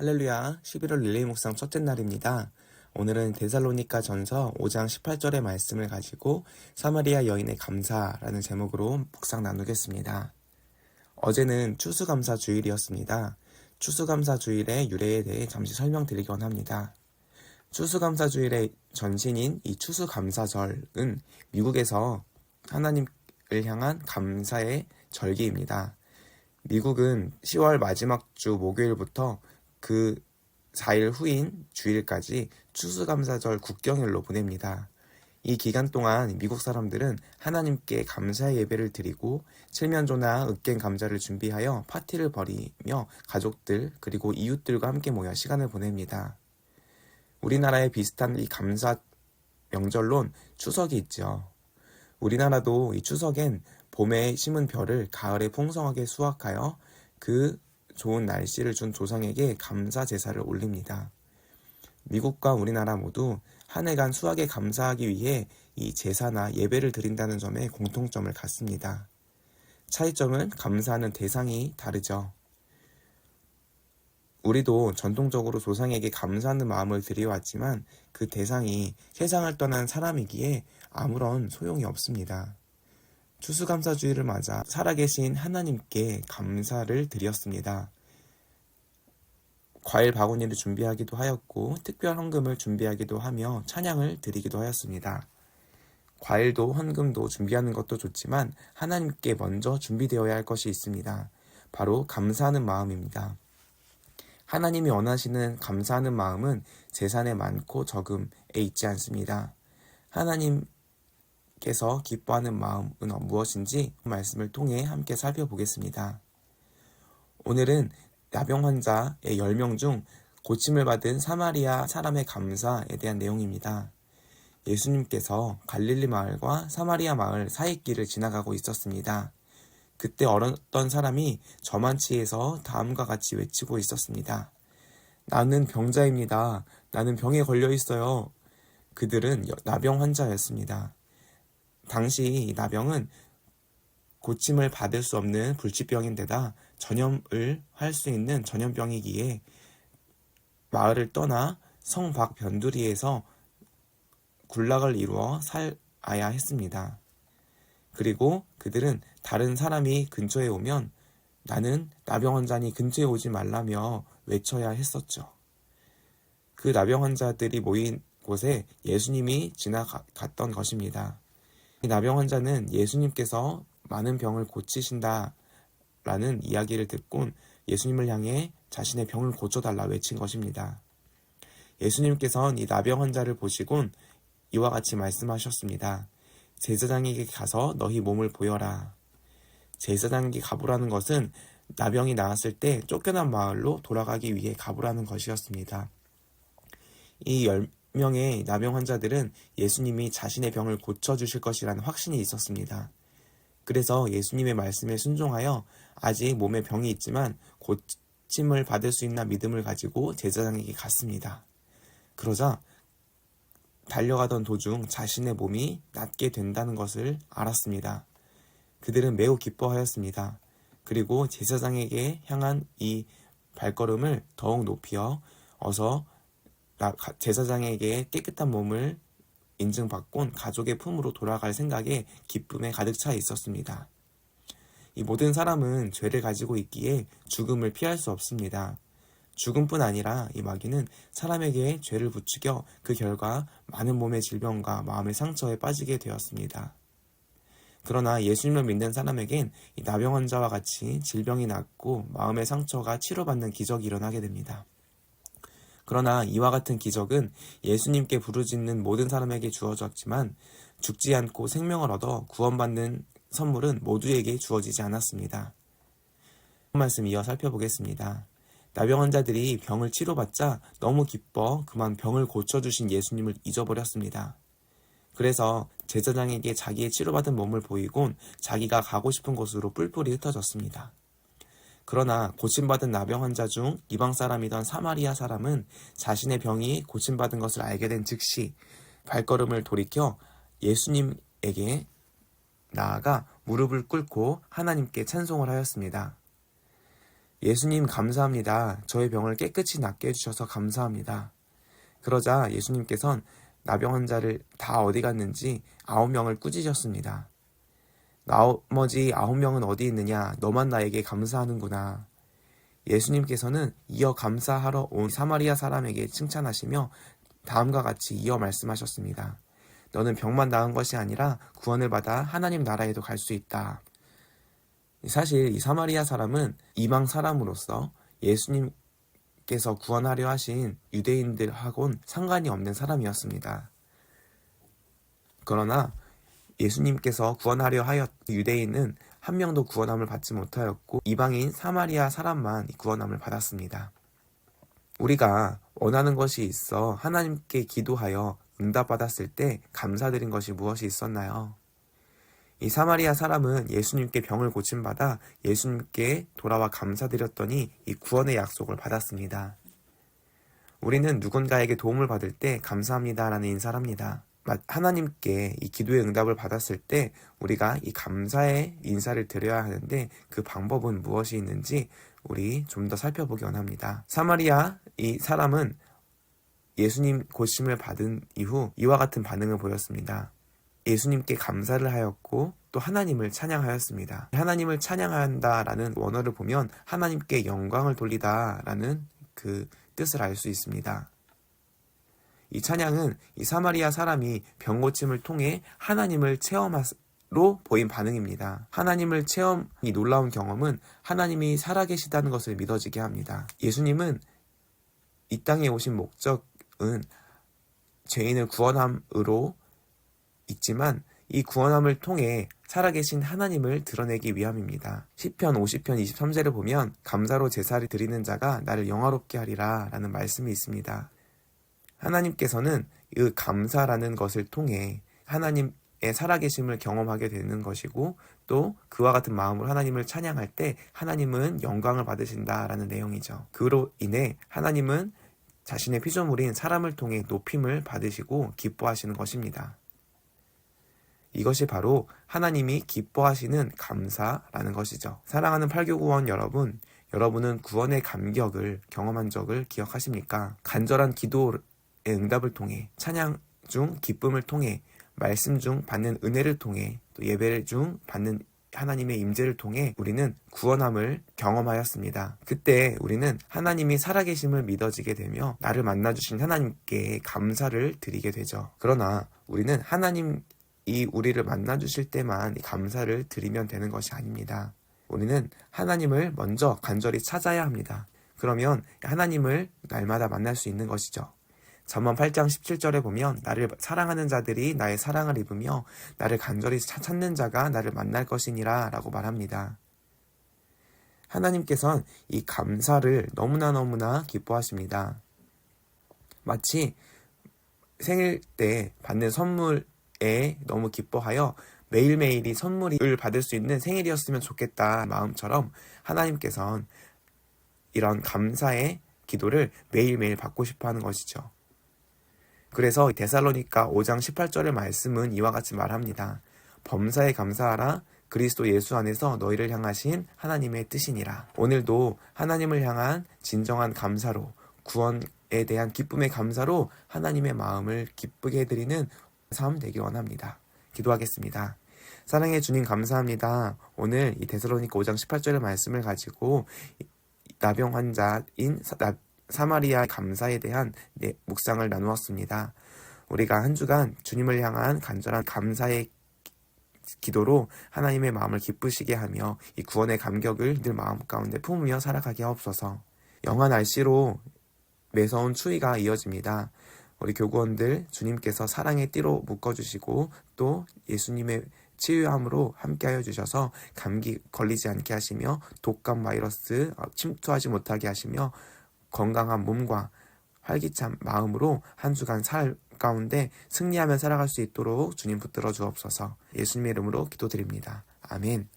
할렐루야, 11월 릴레이 묵상 첫째 날입니다. 오늘은 데살로니가 전서 5장 18절의 말씀을 가지고 사마리아 여인의 감사라는 제목으로 묵상 나누겠습니다. 어제는 추수감사 주일이었습니다. 추수감사 주일의 유래에 대해 잠시 설명드리곤 합니다. 추수감사 주일의 전신인 이 추수감사절은 미국에서 하나님을 향한 감사의 절기입니다. 미국은 10월 마지막 주 목요일부터 그 4일 후인 주일까지 추수감사절 국경일로 보냅니다. 이 기간 동안 미국 사람들은 하나님께 감사의 예배를 드리고 칠면조나 으깬 감자를 준비하여 파티를 벌이며 가족들 그리고 이웃들과 함께 모여 시간을 보냅니다. 우리나라에 비슷한 이 감사 명절론 추석이 있죠. 우리나라도 이 추석엔 봄에 심은 벼를 가을에 풍성하게 수확하여 그 좋은 날씨를 준 조상에게 감사 제사를 올립니다. 미국과 우리나라 모두 한 해간 수확에 감사하기 위해 이 제사나 예배를 드린다는 점에 공통점을 갖습니다. 차이점은 감사하는 대상이 다르죠. 우리도 전통적으로 조상에게 감사하는 마음을 드려왔지만 그 대상이 세상을 떠난 사람이기에 아무런 소용이 없습니다. 추수감사주의를 맞아 살아계신 하나님께 감사를 드렸습니다. 과일 바구니를 준비하기도 하였고 특별 헌금을 준비하기도 하며 찬양을 드리기도 하였습니다. 과일도 헌금도 준비하는 것도 좋지만 하나님께 먼저 준비되어야 할 것이 있습니다. 바로 감사하는 마음입니다. 하나님이 원하시는 감사하는 마음은 재산의 많고 적음에 있지 않습니다. 하나님께서 기뻐하는 마음은 무엇인지 말씀을 통해 함께 살펴보겠습니다. 오늘은 나병 환자의 10명 중 고침을 받은 사마리아 사람의 감사에 대한 내용입니다. 예수님께서 갈릴리 마을과 사마리아 마을 사이길을 지나가고 있었습니다. 그때 어떤 사람이 저만치에서 다음과 같이 외치고 있었습니다. 나는 병자입니다. 나는 병에 걸려 있어요. 그들은 나병 환자였습니다. 당시 이 나병은 고침을 받을 수 없는 불치병인데다 전염을 할 수 있는 전염병이기에 마을을 떠나 성 밖 변두리에서 군락을 이루어 살아야 했습니다. 그리고 그들은 다른 사람이 근처에 오면 나는 나병 환자니 근처에 오지 말라며 외쳐야 했었죠. 그 나병 환자들이 모인 곳에 예수님이 지나갔던 것입니다. 이 나병 환자는 예수님께서 많은 병을 고치신다라는 이야기를 듣곤 예수님을 향해 자신의 병을 고쳐달라 외친 것입니다. 예수님께서는 이 나병 환자를 보시곤 이와 같이 말씀하셨습니다. 제사장에게 가서 너희 몸을 보여라. 제사장에게 가보라는 것은 나병이 나았을 때 쫓겨난 마을로 돌아가기 위해 가보라는 것이었습니다. 이 10명의 나병 환자들은 예수님이 자신의 병을 고쳐주실 것이라는 확신이 있었습니다. 그래서 예수님의 말씀에 순종하여 아직 몸에 병이 있지만 고침을 받을 수 있나 믿음을 가지고 제사장에게 갔습니다. 그러자 달려가던 도중 자신의 몸이 낫게 된다는 것을 알았습니다. 그들은 매우 기뻐하였습니다. 그리고 제사장에게 향한 이 발걸음을 더욱 높여 어서 제사장에게 깨끗한 몸을 인증받곤 가족의 품으로 돌아갈 생각에 기쁨에 가득 차 있었습니다. 이 모든 사람은 죄를 가지고 있기에 죽음을 피할 수 없습니다. 죽음뿐 아니라 이 마귀는 사람에게 죄를 부추겨 그 결과 많은 몸의 질병과 마음의 상처에 빠지게 되었습니다. 그러나 예수님을 믿는 사람에겐 이 나병 환자와 같이 질병이 낫고 마음의 상처가 치료받는 기적이 일어나게 됩니다. 그러나 이와 같은 기적은 예수님께 부르짖는 모든 사람에게 주어졌지만 죽지 않고 생명을 얻어 구원받는 선물은 모두에게 주어지지 않았습니다. 말씀 이어 살펴보겠습니다. 나병 환자들이 병을 치료받자 너무 기뻐 그만 병을 고쳐주신 예수님을 잊어버렸습니다. 그래서 제사장에게 자기의 치료받은 몸을 보이곤 자기가 가고 싶은 곳으로 뿔뿔이 흩어졌습니다. 그러나 고침받은 나병 환자 중 이방 사람이던 사마리아 사람은 자신의 병이 고침받은 것을 알게 된 즉시 발걸음을 돌이켜 예수님에게 나아가 무릎을 꿇고 하나님께 찬송을 하였습니다. 예수님 감사합니다. 저의 병을 깨끗이 낫게 해주셔서 감사합니다. 그러자 예수님께선 나병 환자를 다 어디 갔는지 9명을 꾸짖으셨습니다. 나머지 9명은 어디 있느냐? 너만 나에게 감사하는구나. 예수님께서는 이어 감사하러 온 사마리아 사람에게 칭찬하시며 다음과 같이 이어 말씀하셨습니다. 너는 병만 나은 것이 아니라 구원을 받아 하나님 나라에도 갈 수 있다. 사실 이 사마리아 사람은 이방 사람으로서 예수님께서 구원하려 하신 유대인들하고는 상관이 없는 사람이었습니다. 그러나 예수님께서 구원하려 하였 유대인은 한 명도 구원함을 받지 못하였고 이방인 사마리아 사람만 구원함을 받았습니다. 우리가 원하는 것이 있어 하나님께 기도하여 응답받았을 때 감사드린 것이 무엇이 있었나요? 이 사마리아 사람은 예수님께 병을 고침받아 예수님께 돌아와 감사드렸더니 이 구원의 약속을 받았습니다. 우리는 누군가에게 도움을 받을 때 감사합니다라는 인사를 합니다. 하나님께 이 기도의 응답을 받았을 때 우리가 이 감사의 인사를 드려야 하는데 그 방법은 무엇이 있는지 우리 좀 더 살펴보기 원합니다. 사마리아 이 사람은 예수님 고침을 받은 이후 이와 같은 반응을 보였습니다. 예수님께 감사를 하였고 또 하나님을 찬양하였습니다. 하나님을 찬양한다라는 원어를 보면 하나님께 영광을 돌리다라는 그 뜻을 알 수 있습니다. 이 찬양은 이 사마리아 사람이 병고침을 통해 하나님을 체험으로 보인 반응입니다. 하나님을 체험, 이 놀라운 경험은 하나님이 살아계시다는 것을 믿어지게 합니다. 예수님은 이 땅에 오신 목적은 죄인을 구원함으로 있지만 이 구원함을 통해 살아계신 하나님을 드러내기 위함입니다. 시편 50편 23절을 보면 감사로 제사를 드리는 자가 나를 영화롭게 하리라 라는 말씀이 있습니다. 하나님께서는 이 감사라는 것을 통해 하나님의 살아계심을 경험하게 되는 것이고 또 그와 같은 마음으로 하나님을 찬양할 때 하나님은 영광을 받으신다라는 내용이죠. 그로 인해 하나님은 자신의 피조물인 사람을 통해 높임을 받으시고 기뻐하시는 것입니다. 이것이 바로 하나님이 기뻐하시는 감사라는 것이죠. 사랑하는 팔교구원 여러분, 여러분은 구원의 감격을 경험한 적을 기억하십니까? 간절한 기도의 응답을 통해, 찬양 중 기쁨을 통해, 말씀 중 받는 은혜를 통해, 또 예배 중 받는 하나님의 임재를 통해 우리는 구원함을 경험하였습니다. 그때 우리는 하나님이 살아계심을 믿어지게 되며 나를 만나주신 하나님께 감사를 드리게 되죠. 그러나 우리는 하나님이 우리를 만나주실 때만 감사를 드리면 되는 것이 아닙니다. 우리는 하나님을 먼저 간절히 찾아야 합니다. 그러면 하나님을 날마다 만날 수 있는 것이죠. 잠언 8장 17절에 보면 나를 사랑하는 자들이 나의 사랑을 입으며 나를 간절히 찾는 자가 나를 만날 것이니라 라고 말합니다. 하나님께서는 이 감사를 너무나 기뻐하십니다. 마치 생일 때 받는 선물에 너무 기뻐하여 매일매일이 선물을 받을 수 있는 생일이었으면 좋겠다 마음처럼 하나님께서는 이런 감사의 기도를 매일매일 받고 싶어 하는 것이죠. 그래서 데살로니가 5장 18절의 말씀은 이와 같이 말합니다. 범사에 감사하라. 그리스도 예수 안에서 너희를 향하신 하나님의 뜻이니라. 오늘도 하나님을 향한 진정한 감사로, 구원에 대한 기쁨의 감사로 하나님의 마음을 기쁘게 해드리는 삶 되길 원합니다. 기도하겠습니다. 사랑의 주님 감사합니다. 오늘 이 데살로니가 5장 18절의 말씀을 가지고 나병 환자인 사마리아 감사에 대한 묵상을 나누었습니다. 우리가 한 주간 주님을 향한 간절한 감사의 기도로 하나님의 마음을 기쁘시게 하며 이 구원의 감격을 늘 마음 가운데 품으며 살아가게 하옵소서. 영하 날씨로 매서운 추위가 이어집니다. 우리 교구원들 주님께서 사랑의 띠로 묶어주시고 또 예수님의 치유함으로 함께하여 주셔서 감기 걸리지 않게 하시며 독감 바이러스 침투하지 못하게 하시며 건강한 몸과 활기찬 마음으로 한 주간 살 가운데 승리하며 살아갈 수 있도록 주님 붙들어 주옵소서. 예수님의 이름으로 기도드립니다. 아멘.